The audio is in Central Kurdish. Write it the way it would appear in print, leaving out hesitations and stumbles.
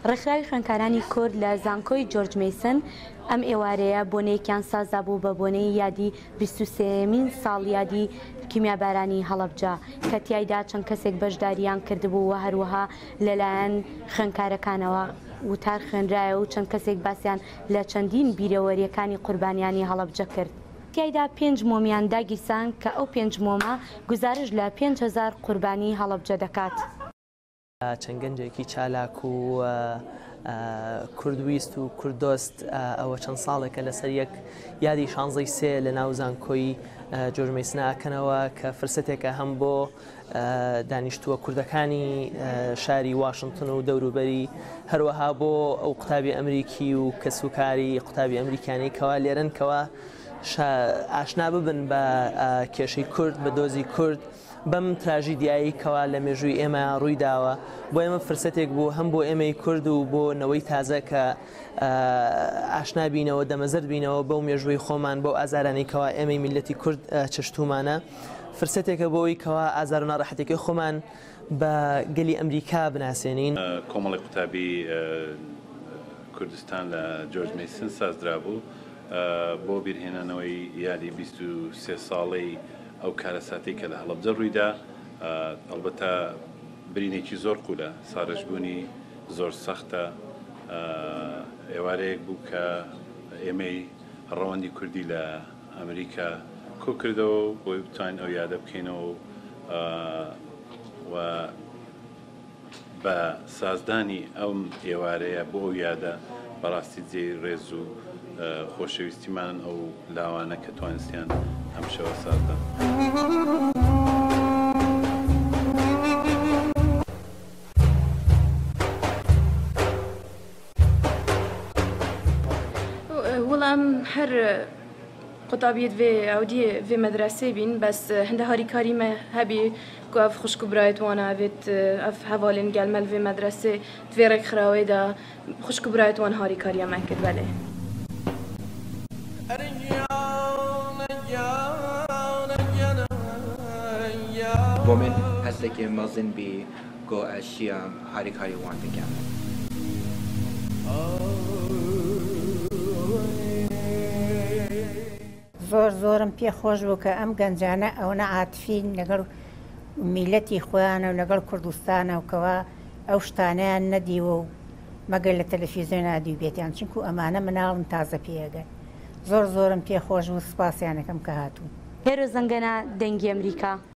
ڕێکخراوی خوێندکارانی کورد لە زانکۆی جۆرج میسن ئەم ئێوارەیە بۆنەیەکیان سازا بوو بە بۆنەی یادی 23مین ساڵ یادی کیمیابارانی هەڵەبجە کە تیایدا چەند کەسێک بەشداریان کردبوو و هەروەها لەلایەن خوێندکارەکانەوە وتار خوێنرایە و چەند کەسێک باسییان لە چەندین بیرەوەریەکانی قوربانیانی هەڵەبجە کرد. تیایدا 5 مۆمیان داگیرسان کە ئەو 5 مۆمە گزارش لە 5,000 قوربانی هەڵەبجە دەکات. چەند گەنجێکی چالاک و کوردویست و کوردۆست ئەوە چەند ساڵێکە لەسەر یەک یادی 16ی سێ لە ناو زانکۆی جۆرج میسن ئاکەنەوە کە فرسەتێکە هەم بۆ دانیشتووە کوردەکانی شاری واشنگتن و دەوروبەری هەروەها بۆ ئەو قوتابی ئەمریکی و کەسوکاری قوتابی ئەمریکانی کەوا لێرن کەوا ئاشنا ببن بە کێشەی کورد بە دۆزی کورد بەم تراژیدیایی کەوا لە مێژووی ئێمە ڕوویداوە بۆ ئێمە فرسەتێک بوو هەم بۆ ئێمەی کورد و بۆ نەوەی تازە کە ئاشنا بینەوە دەمەزرد بینەوە بەو مێژووی خۆمان بۆ ئازارانەی کەوا ئێمەی میلەتی کورد چشتومانە فرسەتێکە بۆی کەوا ئازار و ناڕەحەتێکی خۆمان بە گەلی ئەمریکا بناسێنین. کۆمەڵی قوتابی کوردستان لە جۆرج میسن سازدرا بوو بۆ بیرهێنانەوەی یادی 23 ساڵەی ئەو کارەساتی کە لە هەڵەبجە ڕوویدا. ئەلبەتە برینێکی زۆر قوولە ساڕژبوونی زۆر سەختە ئێوارەیەک بوو کە ئێمەی ڕەوەندی کوردی لە ئەمریکا کۆ کردەوە بۆی بتوانین ئەو یادە بکەینەوە و بە سازدانی ئەو ئێوارەیە بۆ ئەو یادە بەڕاستی جێی ڕێز و خۆشەویستیمان ئەو لاوانە کە توانستیان ئەم شەوە سازدان. وەڵام هەر قوتابیت vê ewdiyê vê medresê bîn bes hinde harîkarî me hebî ku ev xuşkûbirayê wan avêt ev hevalên gelmel vê medresê vê rêkxirawê de xuşkûbirayê wan harîkariya me kir belê. بۆ من هەستێکی مەزن بی گۆ ئەشیە هاریکاری وان بکەم. زۆرم پێ خۆش بوو کە ئەم گەنجانە ئەوە عاتفین لەگەڵ میلەتی خۆیانە و لەگەڵ کوردستانە و کەوا ئەو شتانیان نەدیوە و مەگەر لە تەلەڤیزیۆن نادیو بێتیان چونکو ئەمانە مناڵم تازە پێگەن. زۆرم پێ خۆش بوو سپاسیانەکەم کە هاتوون. هێرە زەنگەنە دەنگی ئەمریکا.